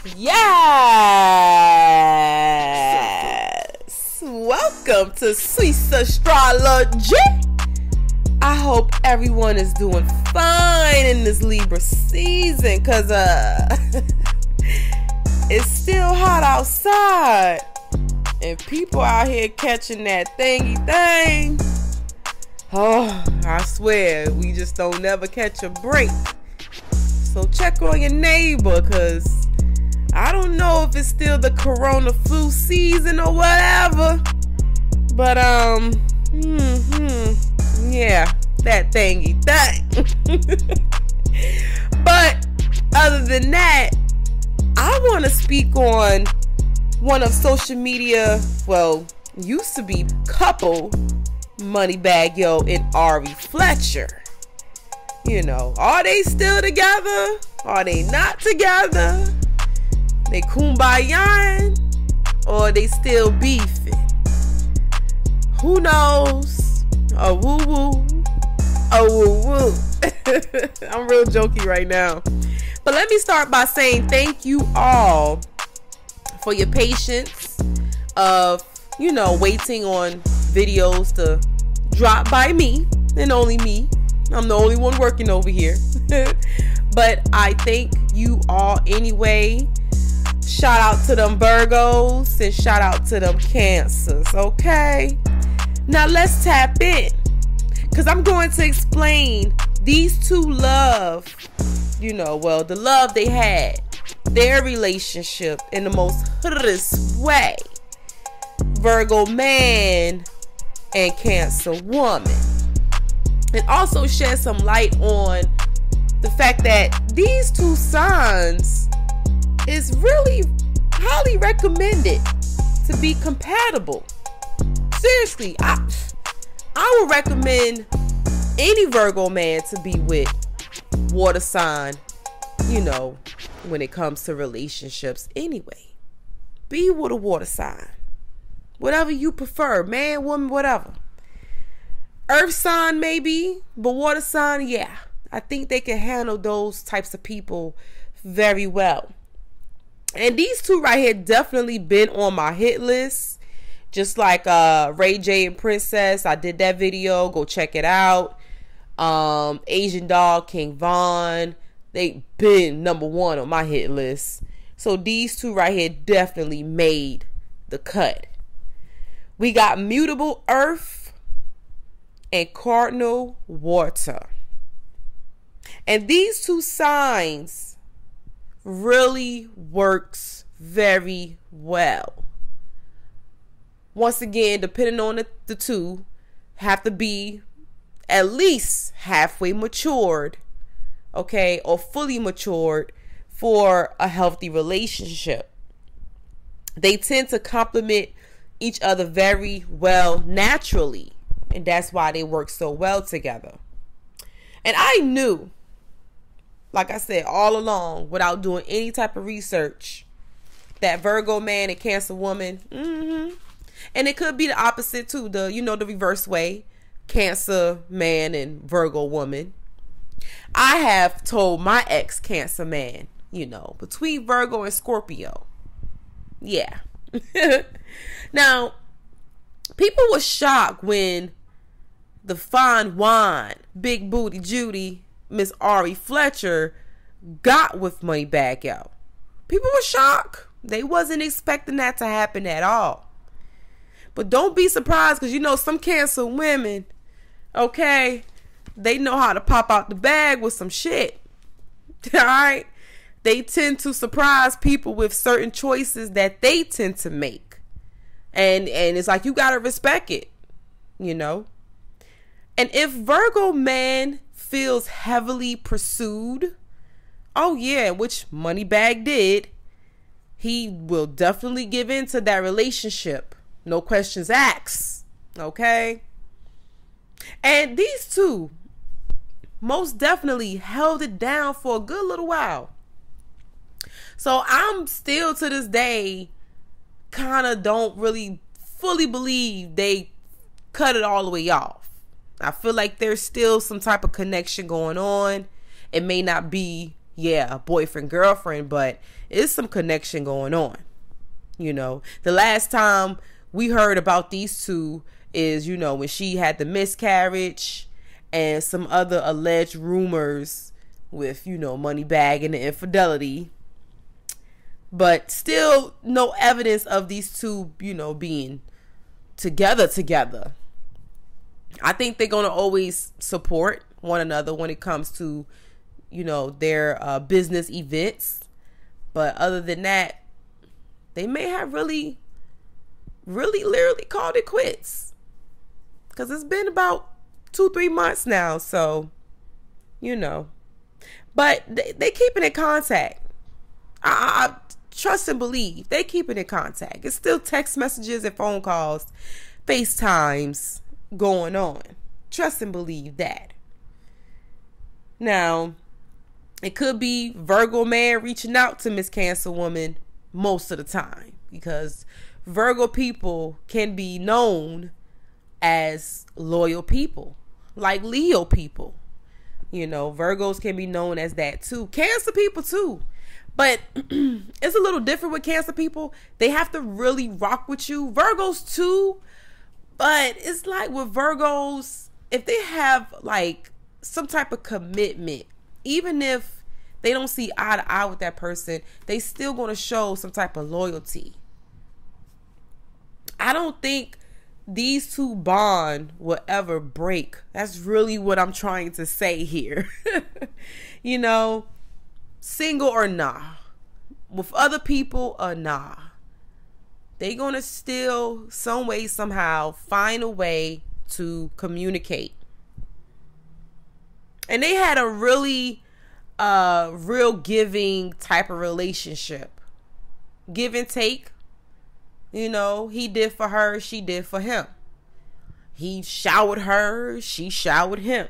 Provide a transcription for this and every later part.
Yes! Welcome to Swiss Astrology. I hope everyone is doing fine in this Libra season, because it's still hot outside and people out here catching that thingy thing. Oh, I swear, we just don't never catch a break. So check on your neighbor, because I don't know if it's still the corona flu season or whatever. But, yeah, that thingy thing. But other than that, I want to speak on one of social media, well, used to be couple, Moneybagg, and Fletcher. You know, are they still together? Are they not together? They kumbaya, or they still beefing? Who knows? A woo woo. A woo woo. I'm real jokey right now. But let me start by saying thank you all for your patience of, waiting on videos to drop by me, and only me. I'm the only one working over here. But I thank you all anyway. Shout out to them Virgos and shout out to them Cancers, okay? Now let's tap in, because I'm going to explain these two love, the love they had, their relationship in the most hoodest way. Virgo man and Cancer woman. And also shed some light on the fact that these two signs is really highly recommended to be compatible. Seriously, I would recommend any Virgo man to be with water sign, when it comes to relationships anyway. Be with a water sign. Whatever you prefer, man, woman, whatever. Earth sign maybe, but water sign, yeah. I think they can handle those types of people very well. And these two right here definitely been on my hit list. Just like Ray J and Princess. I did that video. Go check it out. Asian Dog, King Von. They been #1 on my hit list. So these two right here definitely made the cut. We got Mutable Earth and Cardinal Water. And these two signs really works very well. Once again, depending on the two, have to be at least halfway matured, okay, or fully matured for a healthy relationship. They tend to complement each other very well naturally, and that's why they work so well together. And I knew, like I said, all along, without doing any type of research, that Virgo man and Cancer woman, and it could be the opposite too, the reverse way, Cancer man and Virgo woman. I have told my ex Cancer man, between Virgo and Scorpio. Yeah. Now, people were shocked when the fine wine, big booty Judy, Miss Fletcher got with Moneybagg, yo. People were shocked. They wasn't expecting that to happen at all. But don't be surprised, because some Cancer women, okay, they know how to pop out the bag with some shit. All right? They tend to surprise people with certain choices that they tend to make. And it's like, you got to respect it, And if Virgo man feels heavily pursued, oh yeah, which Moneybagg did, he will definitely give in to that relationship. No questions asked. Okay? And these two most definitely held it down for a good little while. So I'm still to this day kind of don't really fully believe they cut it all the way off. I feel like there's still some type of connection going on. It may not be yeah, a boyfriend, girlfriend, but it's some connection going on. You know, the last time we heard about these two is, you know, when she had the miscarriage and some other alleged rumors with, you know, Moneybagg and the infidelity. But still no evidence of these two, you know, being together. I think they're going to always support one another when it comes to, you know, their business events. But other than that, they may have really literally called it quits. Because it's been about 2-3 months now. So, you know. But they keeping in contact. I trust and believe. They keeping in contact. It's still text messages and phone calls, FaceTimes going on. Trust and believe that. Now, it could be Virgo man reaching out to Miss Cancer Woman most of the time, because Virgo people can be known as loyal people, like Leo people. You know, Virgos can be known as that too. Cancer people too. But it's a little different with Cancer people. They have to really rock with you. Virgos too. But it's like with Virgos, if they have like some type of commitment, even if they don't see eye to eye with that person, they still going to show some type of loyalty. I don't think these two bond will ever break. That's really what I'm trying to say here. You know, single or nah, with other people or nah, they going to still some way, somehow find a way to communicate. And they had a really real giving type of relationship. Give and take. You know, he did for her, she did for him. He showered her, she showered him.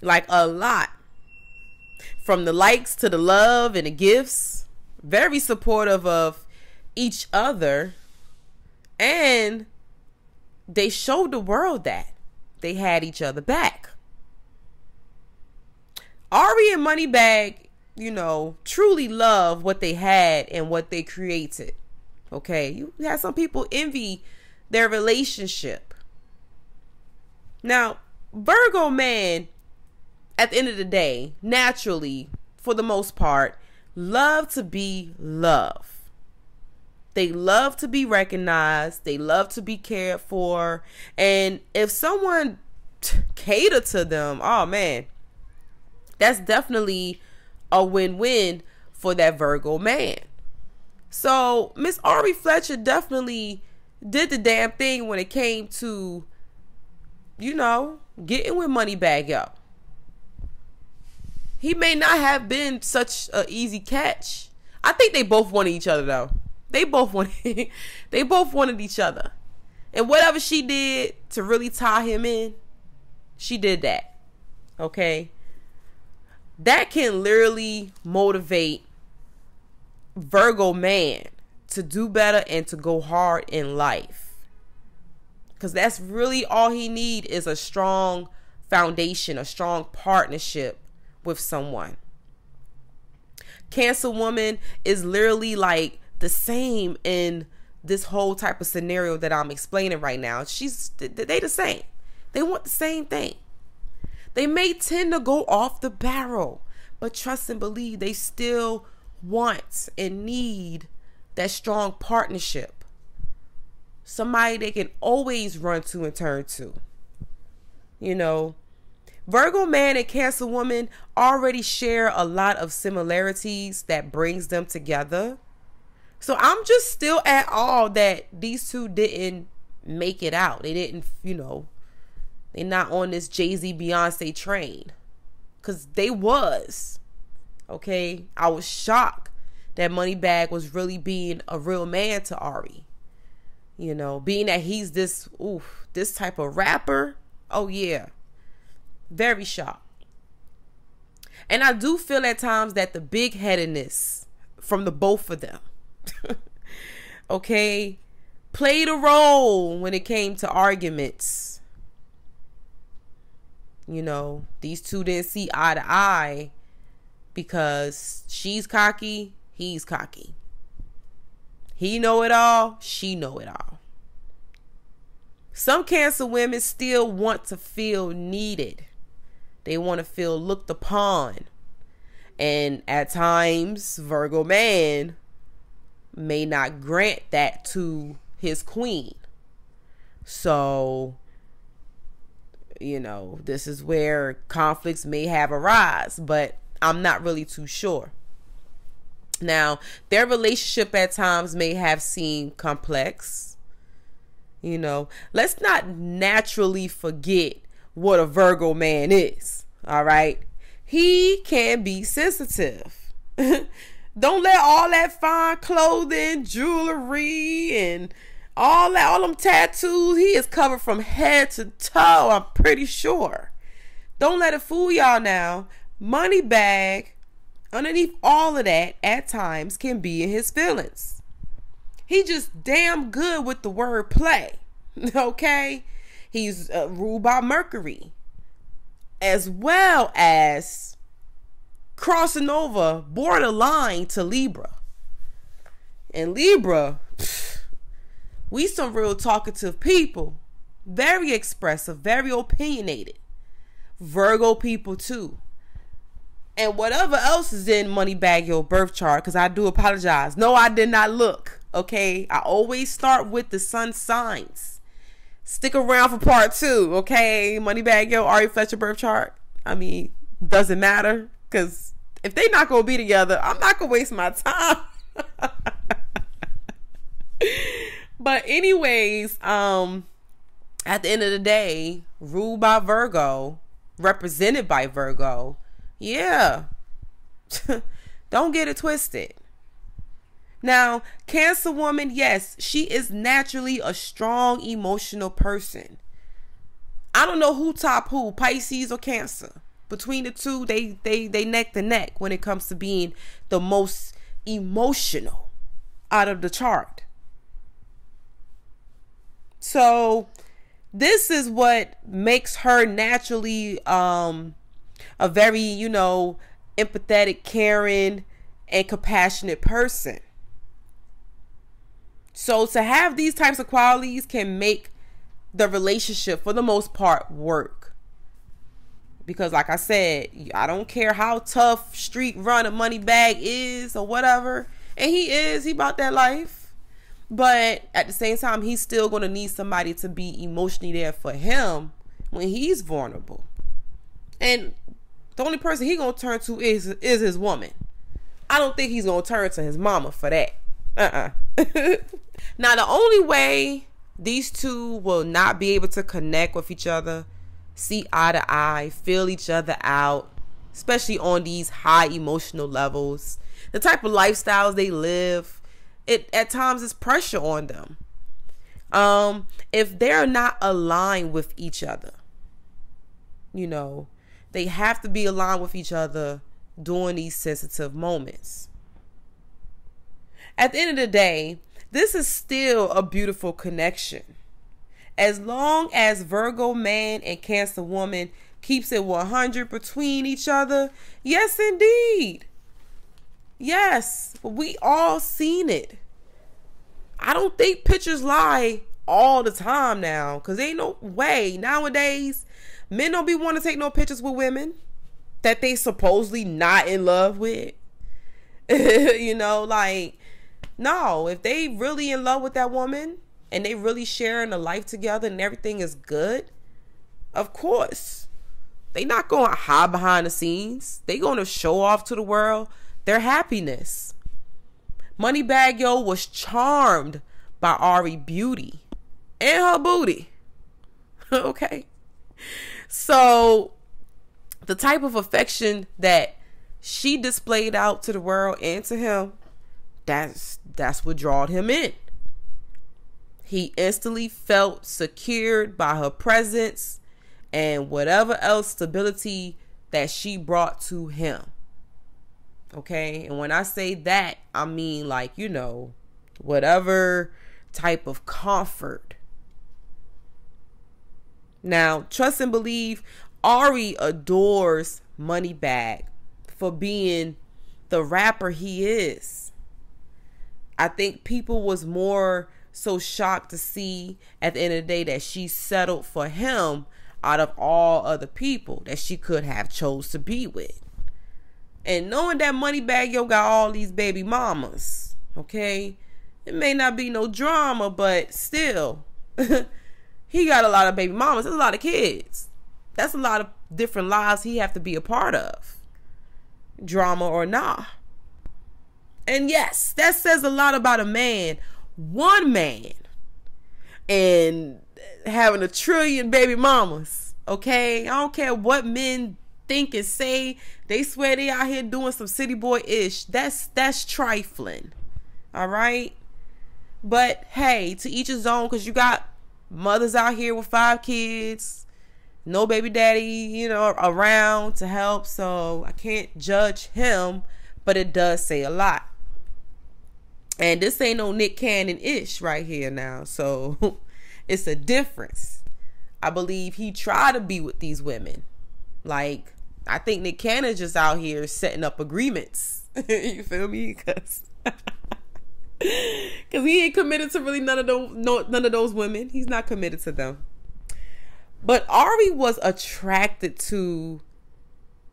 Like a lot. From the likes to the love and the gifts. Very supportive of each other. And they showed the world that they had each other back. Ari and Moneybagg, you know, truly love what they had and what they created. Okay, you have some people envy their relationship. Now, Virgo man, at the end of the day, naturally, for the most part, love to be loved. They love to be recognized. They love to be cared for. And if someone cater to them, oh man, that's definitely a win-win for that Virgo man. So Miss Ari Fletcher definitely did the damn thing when it came to, you know, getting with Moneybagg up. He may not have been such an easy catch. I think they both wanted each other though. They both wanted each other. And whatever she did to really tie him in, she did that. Okay? That can literally motivate Virgo man to do better and to go hard in life. Because that's really all he needs, is a strong foundation, a strong partnership with someone. Cancer woman is literally like the same in this whole type of scenario that I'm explaining right now. They the same. They want the same thing. They may tend to go off the barrel, but trust and believe they still want and need that strong partnership. Somebody they can always run to and turn to. You know, Virgo man and Cancer woman already share a lot of similarities that brings them together. So I'm just still at awe that these two didn't make it out. They didn't, you know, they're not on this Jay-Z Beyonce train. Because they was. Okay? I was shocked that Moneybagg was really being a real man to Ari. You know, being that he's this type of rapper. Oh, yeah. Very shocked. And I do feel at times that the big-headedness from the both of them, okay, played a role when it came to arguments. these two didn't see eye to eye because she's cocky, he's cocky. He know it all, she know it all. Some Cancer women still want to feel needed. They want to feel looked upon. And at times, Virgo man may not grant that to his queen. So, this is where conflicts may have arise, but I'm not really too sure. Now, their relationship at times may have seemed complex. Let's not naturally forget what a Virgo man is. All right. He can be sensitive. Don't let all that fine clothing, jewelry, and all them tattoos, he is covered from head to toe, I'm pretty sure. Don't let it fool y'all now. Moneybagg, underneath all of that, at times can be in his feelings. He just damn good with the word play. Okay? He's ruled by Mercury, as well as crossing over borderline to Libra. And Libra, we some real talkative people. Very expressive, very opinionated. Virgo people too. And whatever else is in Moneybagg your birth chart, because I do apologize. No, I did not look. Okay? I always start with the sun signs. Stick around for part 2. Okay? Moneybagg your Fletcher birth chart. I mean, doesn't matter. Because if they not going to be together, I'm not going to waste my time. But anyways, at the end of the day, ruled by Virgo, represented by Virgo, yeah. Don't get it twisted. Now, Cancer woman, yes, she is naturally a strong emotional person. I don't know who top who, Pisces or Cancer. Between the two, they neck to neck when it comes to being the most emotional out of the chart. So this is what makes her naturally a very, empathetic, caring, and compassionate person. So to have these types of qualities can make the relationship, for the most part, work. Because like I said, I don't care how tough street run a Moneybagg is or whatever. And he about that life. But at the same time, he's still going to need somebody to be emotionally there for him when he's vulnerable. And the only person he going to turn to is his woman. I don't think he's going to turn to his mama for that. Now, the only way these two will not be able to connect with each other, see eye to eye, feel each other out, especially on these high emotional levels, the type of lifestyles they live, it at times is pressure on them. If they're not aligned with each other, they have to be aligned with each other during these sensitive moments. At the end of the day, this is still a beautiful connection. As long as Virgo man and Cancer woman keeps it 100 between each other, yes, indeed. Yes, we all seen it. I don't think pictures lie all the time now, because ain't no way. Nowadays, men don't be wanting to take no pictures with women that they supposedly not in love with. No, if they really in love with that woman and they really sharing a life together and everything is good, of course, they not going to hide behind the scenes. They going to show off to the world their happiness. Moneybagg was charmed by Ari beauty and her booty. Okay. So the type of affection that she displayed out to the world and to him, that's what drawed him in. He instantly felt secured by her presence and whatever else stability that she brought to him. Okay? And when I say that, I mean whatever type of comfort. Now, trust and believe Ari adores Moneybagg for being the rapper he is. I think people was more so shocked to see at the end of the day that she settled for him out of all other people that she could have chose to be with. And knowing that Moneybagg, yo, got all these baby mamas, okay? It may not be no drama, but still, he got a lot of baby mamas. That's a lot of kids. That's a lot of different lives he have to be a part of. Drama or nah. And yes, that says a lot about a man. One man. And having 1 trillion baby mamas. Okay? I don't care what men think and say. They swear they out here doing some city boy-ish. That's trifling. Alright? But hey, to each his own, because you got mothers out here with 5 kids. No baby daddy, around to help. So I can't judge him. But it does say a lot. And this ain't no Nick Cannon-ish right here now. So it's a difference. I believe he tried to be with these women. Like, I think Nick Cannon's just out here setting up agreements. You feel me? Because he ain't committed to really none of those women. He's not committed to them. But Ari was attracted to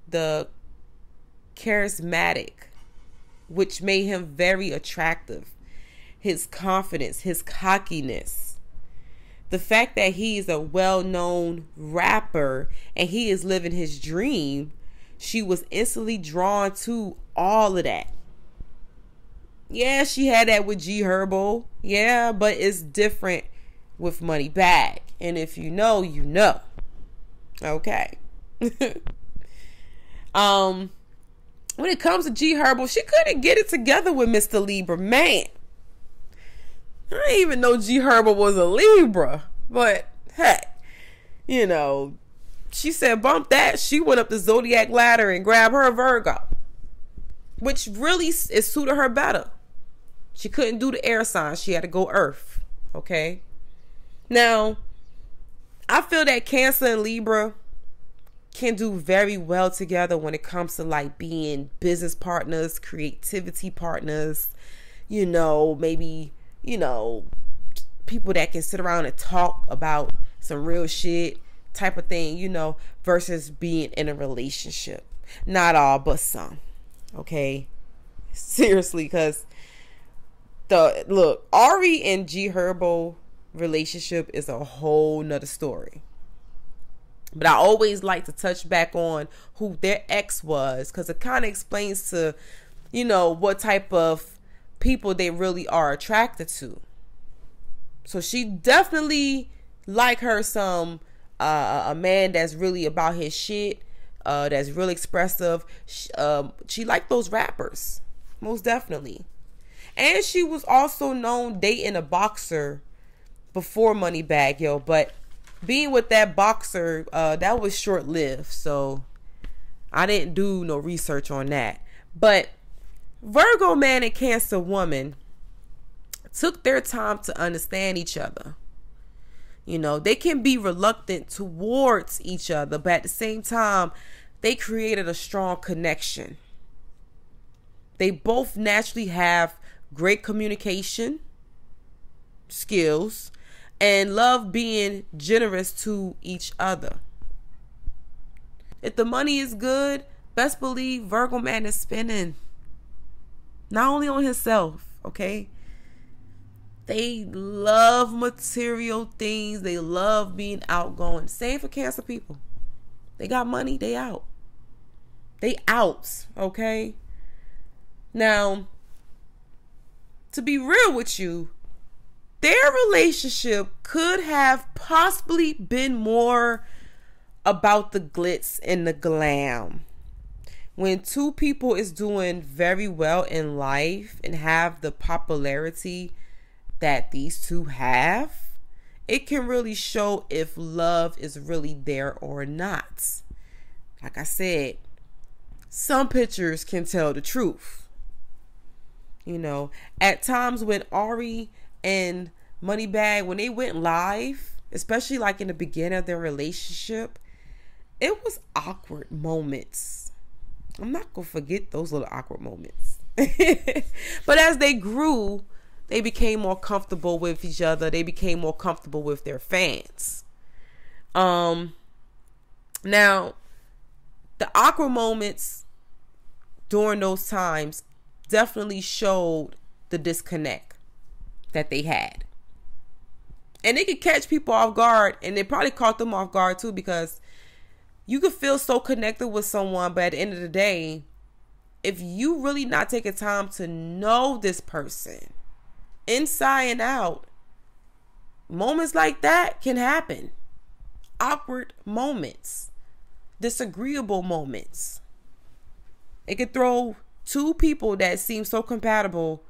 the charismatic, which made him very attractive. His confidence, his cockiness. The fact that he is a well-known rapper and he is living his dream, she was instantly drawn to all of that. Yeah, she had that with G Herbo. Yeah, but it's different with Moneybagg. And if you know, you know. Okay. When it comes to G Herbo, she couldn't get it together with Mr. Libra. Man, I didn't even know G Herbo was a Libra. But, hey, she said bump that. She went up the Zodiac ladder and grabbed her a Virgo. Which really is suited her better. She couldn't do the air sign. She had to go Earth. Okay? Now, I feel that Cancer and Libra can do very well together when it comes to like being business partners, creativity partners, maybe, people that can sit around and talk about some real shit type of thing, versus being in a relationship. Not all, but some. Okay? Seriously, because look, Ari and G Herbo relationship is a whole nother story. But I always like to touch back on who their ex was, because it kind of explains to, what type of people they really are attracted to. So she definitely like her some a man that's really about his shit, that's real expressive. She liked those rappers, most definitely. And she was also known dating a boxer before Moneybagg, yo. But being with that boxer, that was short-lived. So I didn't do no research on that. But Virgo man and Cancer woman took their time to understand each other. They can be reluctant towards each other, but at the same time, they created a strong connection. They both naturally have great communication skills and love being generous to each other. If the money is good, best believe Virgo man is spending. Not only on himself, okay? They love material things. They love being outgoing. Same for Cancer people. They got money, they out. They out, okay? Now, to be real with you, their relationship could have possibly been more about the glitz and the glam. When two people is doing very well in life and have the popularity that these two have, it can really show if love is really there or not. Like I said, some pictures can tell the truth. At times when Ari and Moneybagg, when they went live, especially like in the beginning of their relationship, it was awkward moments. I'm not going to forget those little awkward moments. But as they grew, they became more comfortable with each other. They became more comfortable with their fans. Now, the awkward moments during those times definitely showed the disconnect that they had. And they could catch people off guard, and they probably caught them off guard too, because you could feel so connected with someone, but at the end of the day, if you really not taking time to know this person inside and out, moments like that can happen. Awkward moments, disagreeable moments. It could throw two people that seem so compatible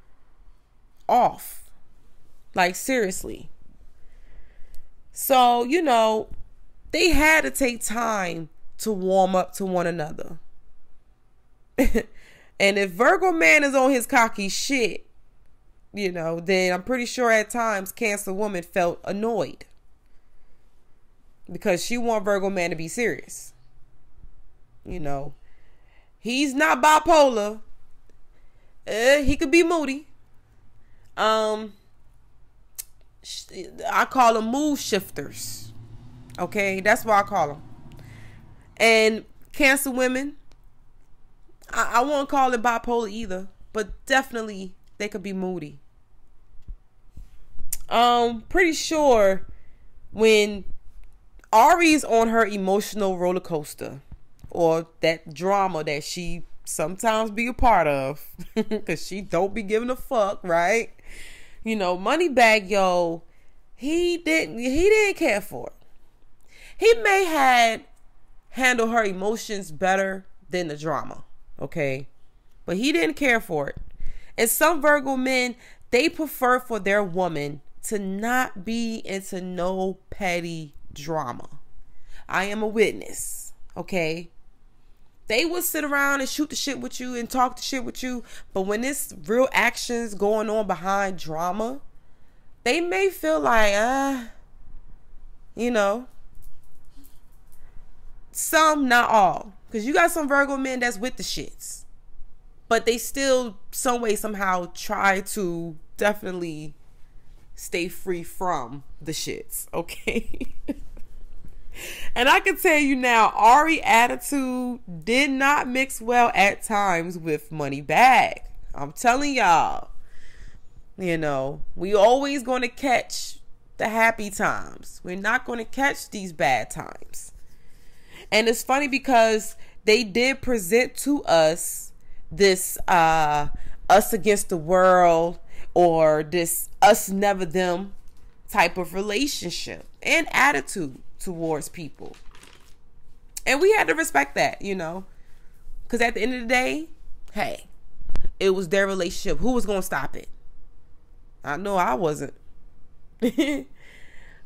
off. Like, seriously. So, you know, they had to take time to warm up to one another. And if Virgo man is on his cocky shit, you know, then I'm pretty sure at times Cancer woman felt annoyed, because she want Virgo man to be serious. You know, he's not bipolar. He could be moody. I call them mood shifters. Okay, that's what I call them. And Cancer women, I won't call it bipolar either, but definitely they could be moody. Pretty sure when Ari's on her emotional roller coaster, or that drama that she sometimes be a part of, because she don't be giving a fuck, right? You know, Moneybagg, yo, he didn't care for it. He may had handled her emotions better than the drama, okay? But he didn't care for it. And some Virgo men, they prefer for their woman to not be into no petty drama. I am a witness, okay? They would sit around and shoot the shit with you and talk the shit with you, but when there's real actions going on behind drama, they may feel like, you know, some, not all. Because you got some Virgo men that's with the shits, but they still some way, somehow try to definitely stay free from the shits, okay? And I can tell you now, Ari's attitude did not mix well at times with Moneybagg. I'm telling y'all, you know, we always going to catch the happy times. We're not going to catch these bad times. And it's funny because they did present to us this us against the world, or this us never them type of relationship and attitude towards people. And we had to respect that, you know, because at the end of the day, hey, it was their relationship. Who was going to stop it? I know I wasn't. You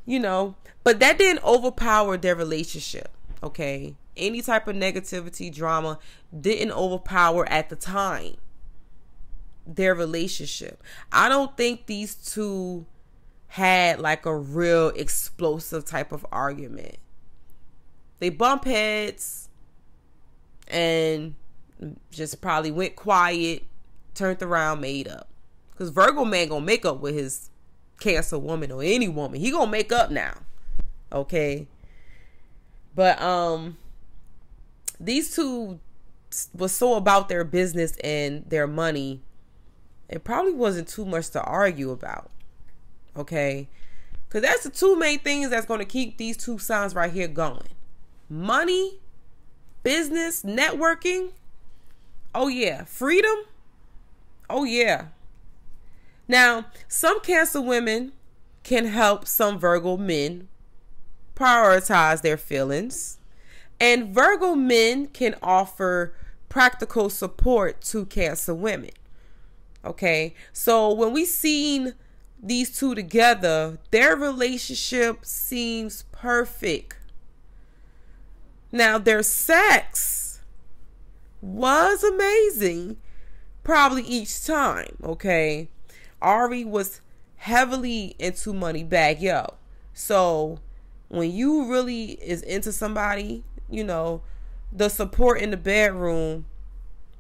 know, but that didn't overpower their relationship, okay? Any type of negativity, drama didn't overpower at the time their relationship. I don't think these two had like a real explosive type of argument. They bump heads and just probably went quiet, turned around, made up. Because Virgo man gonna make up with his Cancer woman, or any woman. He gonna make up now, okay? But these two was so about their business and their money, it probably wasn't too much to argue about, okay? Because that's the two main things that's going to keep these two signs right here going. Money, business, networking. Oh yeah. Freedom. Oh yeah. Now, some Cancer women can help some Virgo men prioritize their feelings, and Virgo men can offer practical support to Cancer women. Okay, so when we seen these two together, their relationship seems perfect. Now, their sex was amazing, probably each time, okay? Ari was heavily into Moneybagg, yo. So when you really is into somebody, the support in the bedroom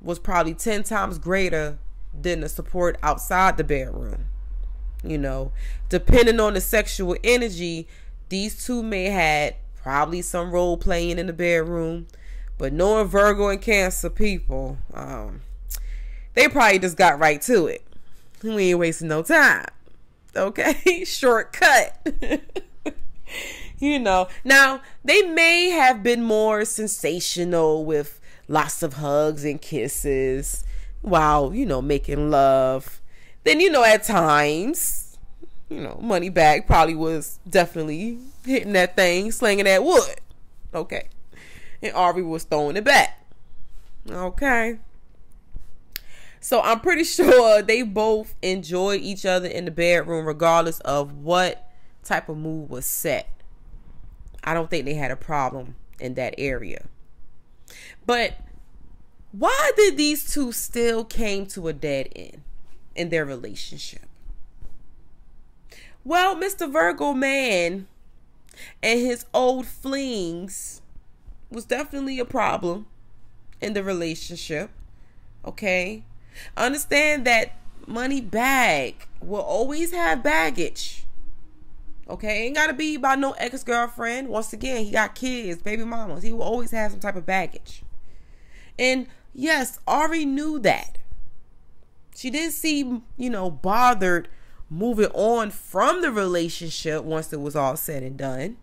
was probably 10 times greater than the support outside the bedroom. Depending on the sexual energy, these two may had probably some role playing in the bedroom. But knowing Virgo and Cancer people, they probably just got right to it. We ain't wasting no time. Okay? Shortcut. Now, they may have been more sensational with lots of hugs and kisses while, making love. Then, at times, Moneybagg probably was definitely hitting that thing, slinging that wood. Okay. And Ari was throwing it back. Okay. So I'm pretty sure they both enjoyed each other in the bedroom regardless of what type of mood was set. I don't think they had a problem in that area. But why did these two still came to a dead end in their relationship? Well, Mr. Virgo man and his old flings was definitely a problem in the relationship. Okay? Understand that Moneybagg will always have baggage. Okay? Ain't gotta be about no ex-girlfriend. Once again, he got kids, baby mamas. He will always have some type of baggage. And yes, Ari knew that. She didn't seem, bothered moving on from the relationship once it was all said and done.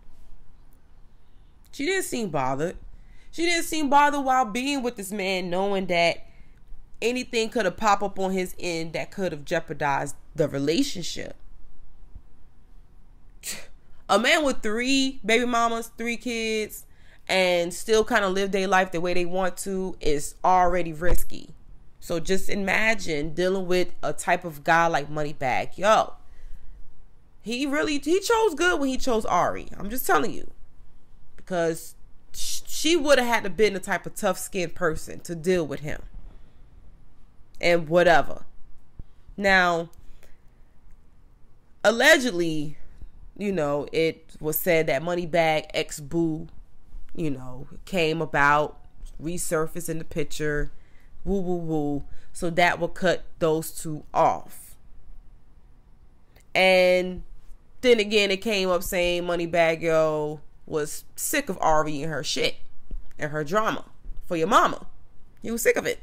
She didn't seem bothered. She didn't seem bothered while being with this man, knowing that anything could have popped up on his end that could have jeopardized the relationship. A man with 3 baby mamas, 3 kids, and still kind of live their life the way they want to is already risky. So just imagine dealing with a type of guy like Moneybagg. Yo, he chose good when he chose Ari. I'm just telling you. Because she would have had to been the type of tough-skinned person to deal with him. And whatever. Now, allegedly, it was said that Moneybagg ex-boo, came about, resurfaced in the picture, woo woo woo. So that will cut those two off. And then again, it came up saying Moneybagg, was sick of Ari and her shit and her drama for your mama. He was sick of it.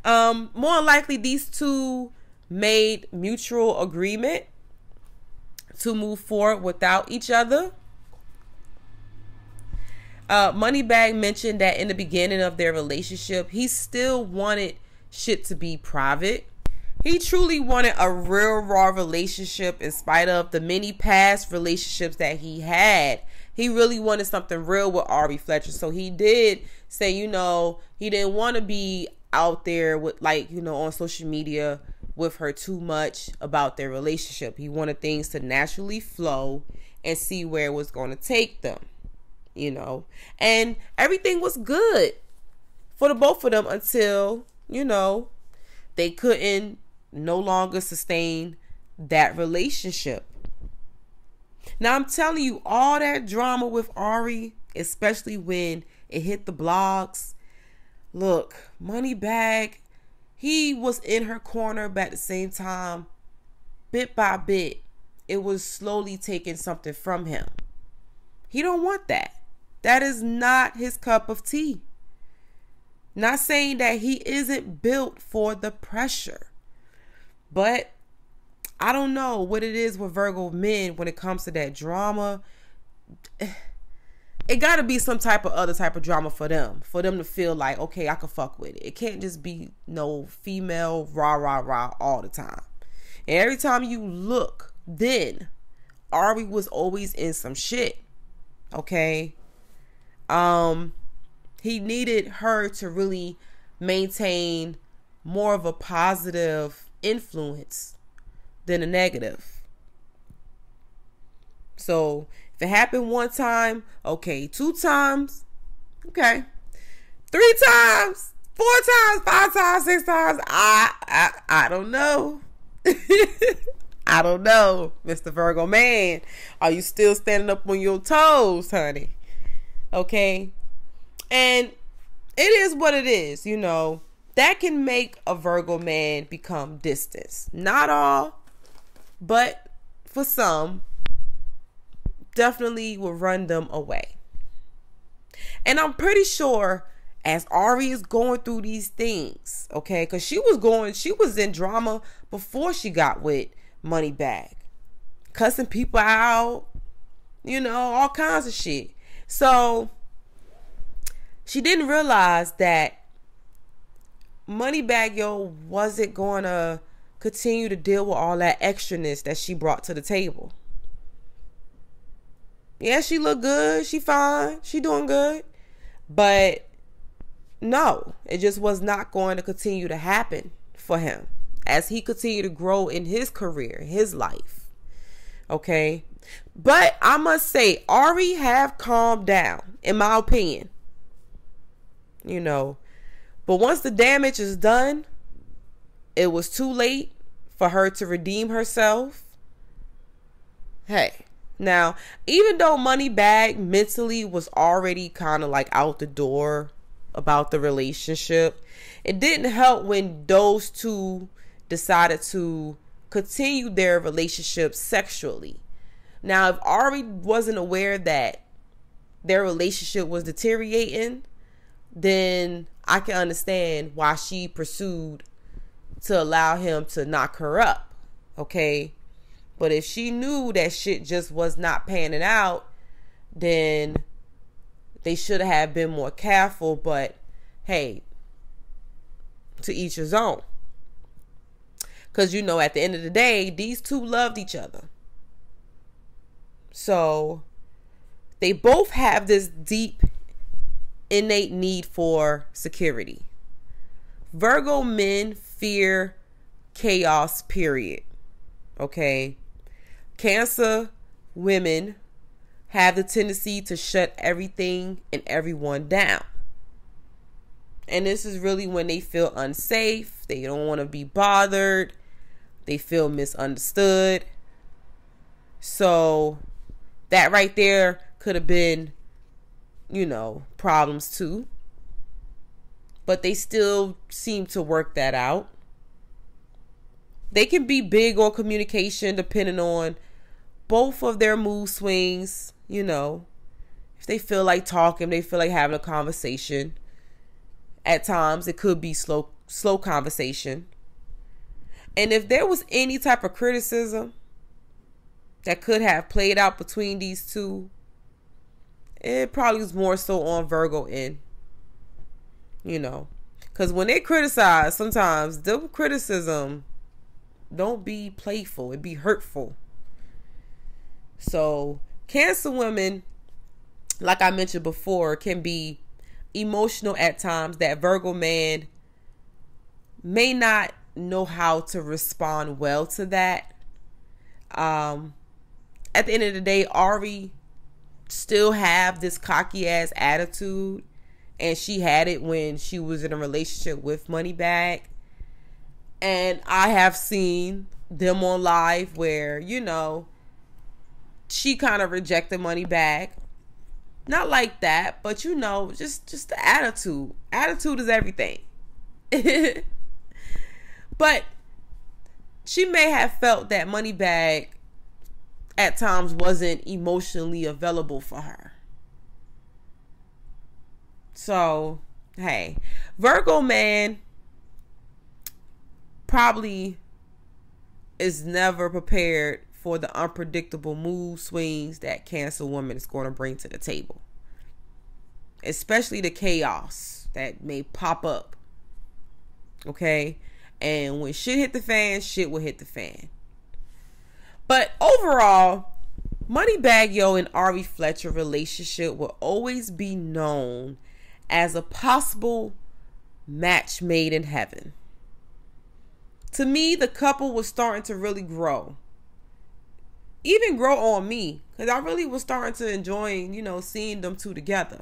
More likely, these two made mutual agreement to move forward without each other. Moneybagg mentioned that in the beginning of their relationship, he still wanted shit to be private. He truly wanted a real raw relationship in spite of the many past relationships that he had. He really wanted something real with Ari Fletcher. So he did say, he didn't want to be out there with on social media with her too much about their relationship. He wanted things to naturally flow and see where it was going to take them, and everything was good for the both of them until, they couldn't no longer sustain that relationship. Now I'm telling you, all that drama with Ari, especially when it hit the blogs. Look, Moneybagg, he was in her corner, but at the same time, bit by bit, it was slowly taking something from him. He don't want that. That is not his cup of tea. Not saying that he isn't built for the pressure. But I don't know what it is with Virgo men when it comes to that drama. It got to be some other type of drama for them to feel like, okay, I can fuck with it. It can't just be no female rah, rah, rah all the time. And every time you look, then Ari was always in some shit. Okay. He needed her to really maintain more of a positive influence than a negative. So if it happened one time, okay. 2 times, okay. 3 times, 4 times, 5 times, 6 times. I don't know. I don't know, Mr. Virgo man. Are you still standing up on your toes, honey? Okay? And it is what it is, you know. That can make a Virgo man become distant. Not all, but for some, definitely will run them away. And I'm pretty sure as Ari is going through these things, okay, because she was in drama before she got with Moneybagg, cussing people out, you know, all kinds of shit. So she didn't realize that Moneybagg, yo, wasn't going to continue to deal with all that extraness that she brought to the table. Yeah, she look good. She fine. She doing good. But no, it just was not going to continue to happen for him as he continued to grow in his career, his life. Okay. But I must say, Ari have calmed down, in my opinion. You know, but once the damage is done, it was too late for her to redeem herself. Hey, now, even though Moneybagg mentally was already kind of like out the door about the relationship, it didn't help when those two decided to continue their relationship sexually. Now, if Ari wasn't aware that their relationship was deteriorating, then I can understand why she pursued to allow him to knock her up. Okay. But if she knew that shit just was not panning out, then they should have been more careful. But hey, to each his own. Because, you know, at the end of the day, these two loved each other. So they both have this deep, innate need for security. Virgo men fear chaos, period. Okay. Cancer women have the tendency to shut everything and everyone down. And this is really when they feel unsafe. They don't want to be bothered. They feel misunderstood. So that right there could have been, you know, problems too. But they still seem to work that out. They can be big on communication depending on both of their mood swings, you know. If they feel like talking, they feel like having a conversation. At times, it could be slow conversation. And if there was any type of criticism that could have played out between these two, it probably was more so on Virgo end. You know, because when they criticize, sometimes the criticism don't be playful. It be hurtful. So Cancer women, like I mentioned before, can be emotional at times that Virgo man may not know how to respond well to that. At the end of the day, Ari still have this cocky ass attitude, and she had it when she was in a relationship with Moneybagg. And I have seen them on live where, you know, she kind of rejected Moneybagg. Not like that, but you know, just the attitude. Attitude is everything. But she may have felt that Moneybagg at times wasn't emotionally available for her. So, hey, Virgo man probably is never prepared for the unpredictable mood swings that Cancer woman is going to bring to the table. Especially the chaos that may pop up. Okay? And when shit hit the fan, shit will hit the fan. But overall, Moneybagg Yo and Ari Fletcher relationship will always be known as a possible match made in heaven. To me, the couple was starting to really grow. Even grow on me, because I really was starting to enjoy, you know, seeing them two together.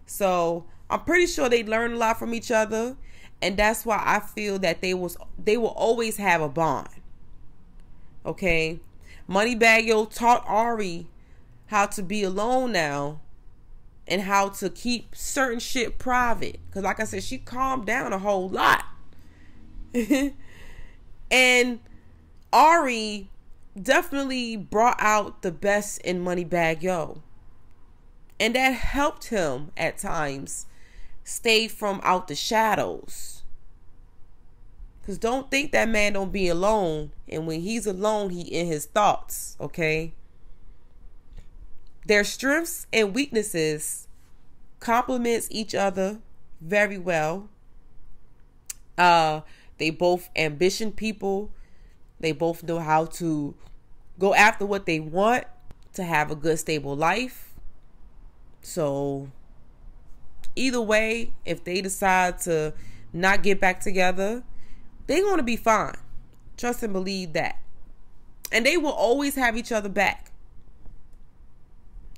So I'm pretty sure they learned a lot from each other, and that's why I feel that they will always have a bond. Okay, Moneybagg Yo taught Ari how to be alone now, and how to keep certain shit private. Because like I said, she calmed down a whole lot. And Ari definitely brought out the best in Moneybagg Yo. And that helped him at times stay from out the shadows. Because don't think that man don't be alone. And when he's alone, he in his thoughts, okay? Their strengths and weaknesses complements each other very well. They both ambition people. They both know how to go after what they want to have a good, stable life. So either way, if they decide to not get back together, they're going to be fine. Trust and believe that. And they will always have each other back.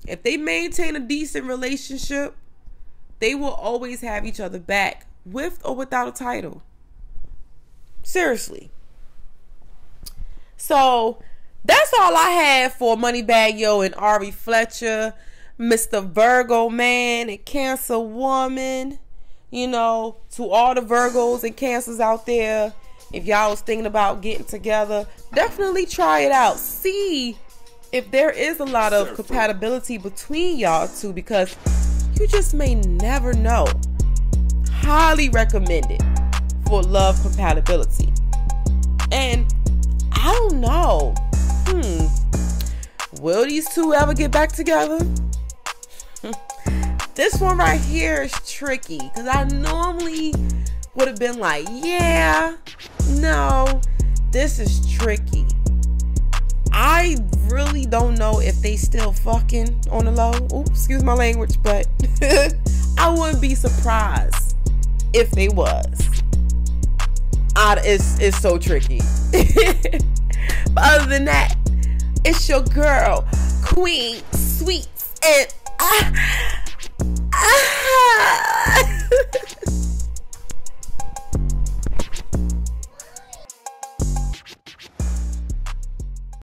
If they maintain a decent relationship, they will always have each other back, with or without a title. Seriously. So that's all I have for Moneybagg Yo and Ari Fletcher, Mr. Virgo man and Cancer woman. You know, to all the Virgos and Cancers out there, if y'all was thinking about getting together, definitely try it out. See if there is a lot of compatibility between y'all two, because you just may never know. Highly recommended for love compatibility. And I don't know. Will these two ever get back together? This one right here is tricky, because I normally would have been like, yeah, no, this is tricky. I really don't know if they still fucking on the low. Oops, excuse my language, but I wouldn't be surprised if they was. It's so tricky. But other than that, it's your girl, Queen Sweets, and